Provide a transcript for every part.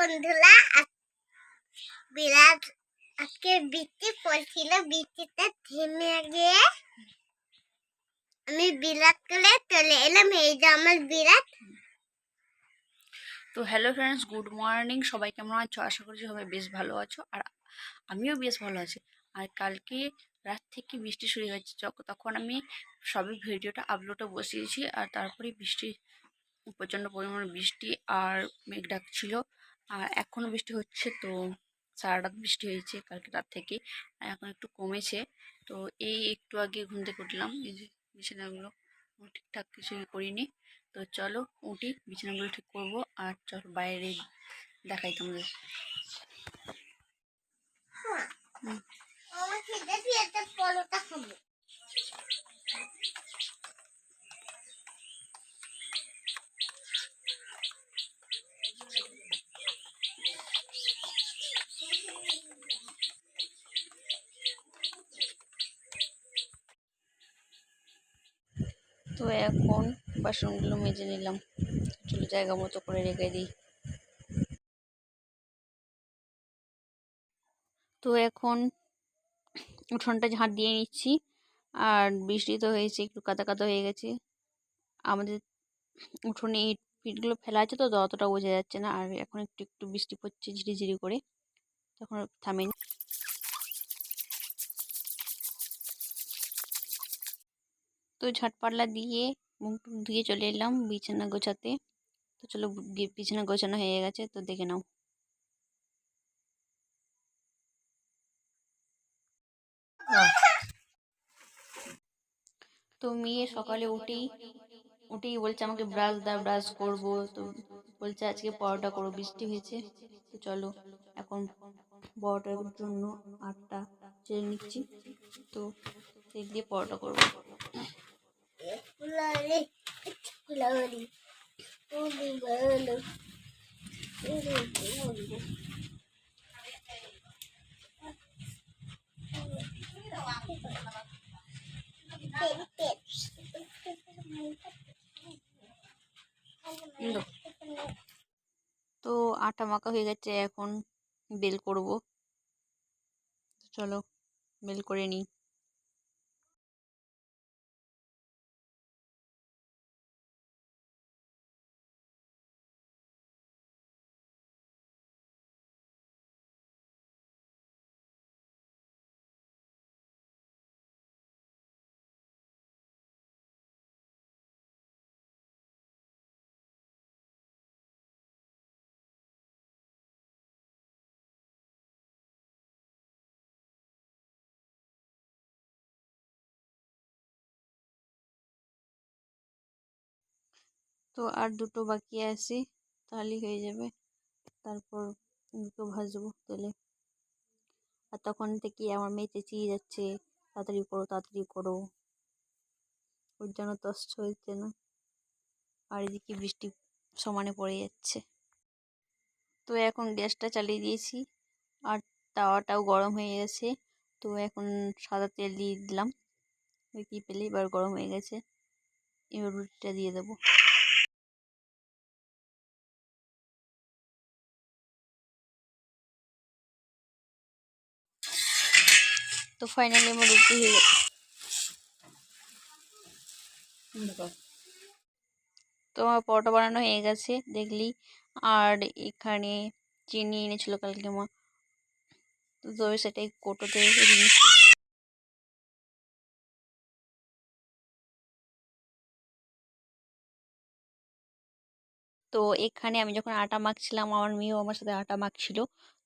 বন্ধুরা, বিরাট আজকে বৃষ্টি পড়ছিল। বৃষ্টিতে থেমে গিয়ে আমি বিরাট করে চলে এলাম। এই যে আমার বিরাট। তো হ্যালো ফ্রেন্ডস, গুড মর্নিং। সবাই কেমন আছো? আশা করছি সবাই বেশ ভালো আছো, আর আমিও বেশ ভালো আছি। আর কালকে রাত থেকে বৃষ্টি শুরু হয়েছে, তখন আমি সবে ভিডিওটা আপলোডে বসিয়েছি, আর তারপরে বৃষ্টি, প্রচণ্ড পরিমাণে বৃষ্টি আর মেঘ ডাকছিল, আর এখনও বৃষ্টি হচ্ছে। তো সারা রাত বৃষ্টি হয়েছে কালকে রাত থেকে, আর এখন একটু কমেছে। তো এই একটু আগে ঘুম থেকে উঠলাম, এই যে বিছানাগুলো ঠিকঠাক কিছুই করিনি। তো চলো উঠি, বিছানাগুলো ঠিক করবো, আর চলো বাইরে দেখাই তোমাদের। তো এখন বাসনগুলো মেজে নিলাম, চলো জায়গা মতো করে রেখে দিই। তো এখন উঠোনটা ঝাঁট দিয়ে নিচ্ছি, আর বৃষ্টি তো হয়েছে, একটু কাদা কাদা হয়ে গেছে। আমাদের উঠোনে ইট ফিটগুলো ফেলা আছে, তো অতটা বোঝা যাচ্ছে না। আর এখন একটু একটু বৃষ্টি পড়ছে ঝিরিঝিরি করে, তখন থামেনি। তো ঝাঁট পাল্লা দিয়ে মুখ টুক ধুয়ে চলে এলাম বিছানা গোছাতে। তো চলো বিছানা গোছানো হয়ে গেছে, তো দেখে নাও। তো মেয়ে সকালে উঠেই বলছে আমাকে ব্রাশ দাও, ব্রাশ করবো। তো বলছে আজকে পরোটা করো, বৃষ্টি হয়েছে। তো চলো এখন পরোটার জন্য আটটা চেড়ে নিচ্ছি, তো সেই দিয়ে পরোটা করবো। তো আটা মাখা হয়ে গেছে, এখন বেল করব। চলো বেল করে নিই। তো আর দুটো বাকি আছে, তাহলেই হয়ে যাবে। তারপর দুটো ভাজবো তেলে। আর তখন থেকে আমার মেয়ে চেঁচিয়ে যাচ্ছে, তাড়াতাড়ি করো তাড়াতাড়ি করো, ওর জন্য তস্ত হচ্ছে না। আর এদিকে বৃষ্টি সমানে পড়ে যাচ্ছে। তো এখন গ্যাসটা চালিয়ে দিয়েছি, আর তাওয়াটাও গরম হয়ে গেছে। তো এখন সাদা তেল দিয়ে দিলাম, কি পেলে এবার গরম হয়ে গেছে। এবার রুটিটা দিয়ে দেবো। তো ফাইনালি আমার রুটি হয়ে গেছে। তো আমার পরোটা বানানো হয়ে গেছে দেখলি। আর এখানে চিনি এনেছিল কালকে মা, তো সেটাই কোটোতে রেখে নিচ্ছি। তো এখানে আমি যখন আটা মাখছিলাম, আমার মেয়েও আমার সাথে আটা মাখছিল।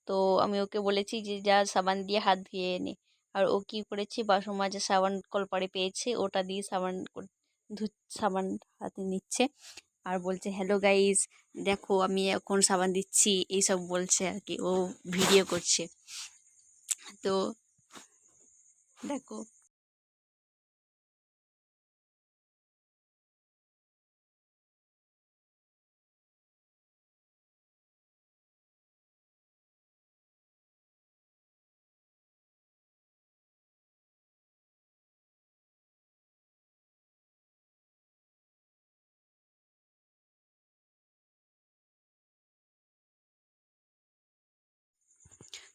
তো আমি ওকে বলেছি যে যা সাবান দিয়ে হাত ধুয়ে এনে। আর ও কি করেছে, বাসন মাজা সাবান কলপাড়ে পেয়েছে, ওটা দিয়ে সাবান হাতে নিচ্ছে, আর বলছে হ্যালো গাইস, দেখো আমি এখন সাবান দিচ্ছি, এইসব বলছে আর কি, ও ভিডিও করছে। তো দেখো।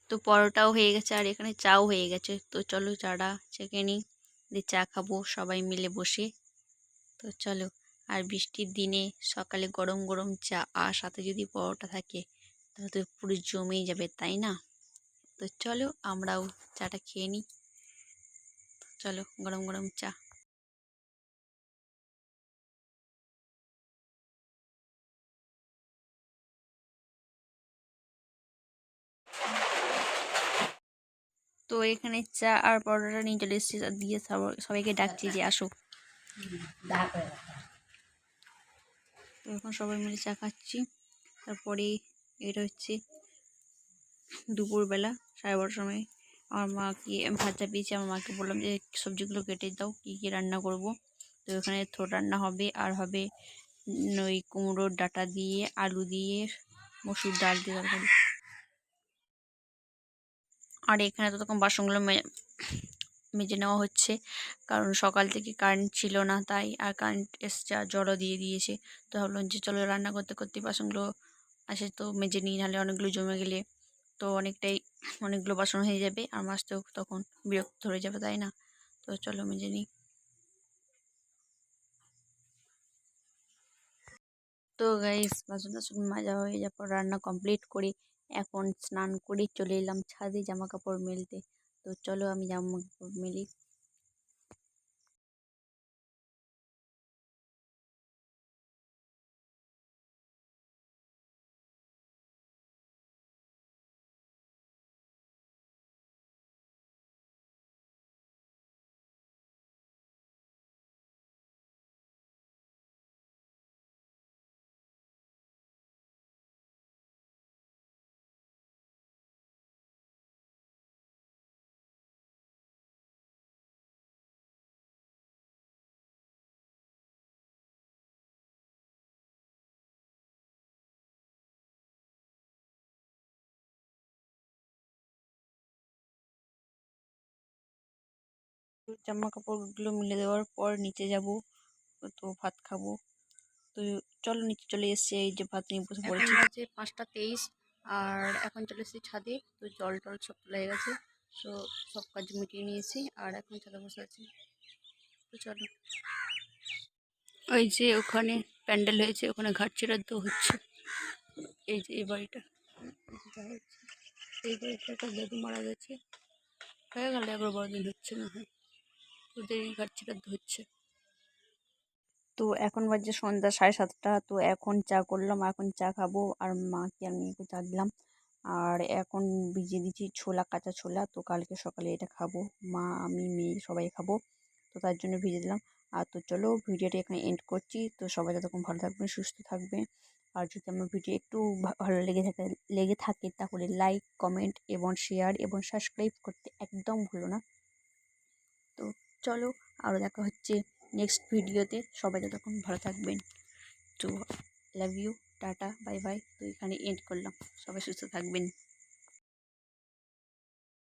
তো পরোটাও হয়ে গেছে আর এখানে চাও হয়ে গেছে। তো চলো চাটা চেখে নিই, দিয়ে চা খাবো সবাই মিলে বসে। তো চলো, আর বৃষ্টির দিনে সকালে গরম গরম চা আর সাথে যদি পরোটা থাকে তাহলে তো পুরো জমেই যাবে, তাই না? তো চলো আমরাও চাটা খেয়ে নিই। চলো গরম গরম চা। তো এখানে চা আর পরোটাটা নিয়ে চলে এসেছি, আর দিয়ে সবাইকে ডাকছি যে আসো। তো এখন সবাই মিলে চা খাচ্ছি। তারপরে এটা হচ্ছে দুপুরবেলা 12:30 সময়। আমার মাকে আমি ভাত চাপিয়েছি, আমার মাকে বললাম যে সবজিগুলো কেটে দাও, কী কী রান্না করব। তো এখানে থোড় রান্না হবে, আর হবে ওই কুমড়োর ডাঁটা দিয়ে আলু দিয়ে মসুর ডাল দিয়ে তরকারি। আর এখানে তো তখন বাসনগুলো মেজে নেওয়া হচ্ছে, কারণ সকাল থেকে কারেন্ট ছিল না তাই, আর কারেন্ট এসছে আর জলও দিয়ে দিয়েছে। তো ভাবলাম যে চলো রান্না করতে করতে বাসনগুলো আসে তো মেজে নিই, নাহলে অনেকগুলো জমে গেলে তো অনেকগুলো বাসন হয়ে যাবে আর মাজতেও তখন বিরক্ত ধরে যাবে, তাই না? তো চলো মেজে নিই। তো গাইস বাসন টাসন মাজা হয়ে যাওয়ার পর রান্না কমপ্লিট করে এখন স্নান করে চলে এলাম ছাদে জামা কাপড় মেলতে। তো চলো আমি জামা কাপড় মেলি। তো জামা কাপড়গুলো মিলে দেওয়ার পর নিচে যাব, তো ভাত খাবো। তো চলো নিচে চলে এসেছি, এই যে ভাত নিয়ে বসে পড়েছি। আছে 5টা 23 আর এখন চলে এসেছি ছাদে। তো জল টল সব তোলা হয়ে গেছে, তো সব কাজ মিটিয়ে নিয়েছি আর এখন ছাদে বসে আছি। তো চলো, ওই যে ওখানে প্যান্ডেল হয়েছে, ওখানে ঘাট ছেড়াতে হচ্ছে। এই যে এই বাড়িটা, এই বাড়িটা একটা দাদু মারা গেছে, হয়ে গেল 11-12 দিন হচ্ছে না হয়, ওদের এই ঘাট ছেড়াতে হচ্ছে। তো এখন বাজে সন্ধ্যা 7:30। তো এখন চা করলাম, এখন চা খাবো আর মাকে আর মেয়েকে চা দিলাম। আর এখন ভিজিয়ে দিচ্ছি ছোলা, কাঁচা ছোলা, তো কালকে সকালে এটা খাবো, মা আমি মেয়ে সবাই খাবো, তো তার জন্য ভিজিয়ে দিলাম। আর তো চলো ভিডিওটি এখানে এন্ড করছি। তো সবাই যতক্ষণ ভালো থাকবেন সুস্থ থাকবেন, আর যদি আমার ভিডিও একটু ভালো লেগে থাকে তাহলে লাইক কমেন্ট এবং শেয়ার এবং সাবস্ক্রাইব করতে একদম ভুলো না। তো চলো আরও দেখা হচ্ছে নেক্সট ভিডিওতে, সবাই ততক্ষণ ভালো থাকবেন। তো love you, ta-ta bye bye. তো এখানে এন্ড করলাম, সবাই সুস্থ থাকবেন।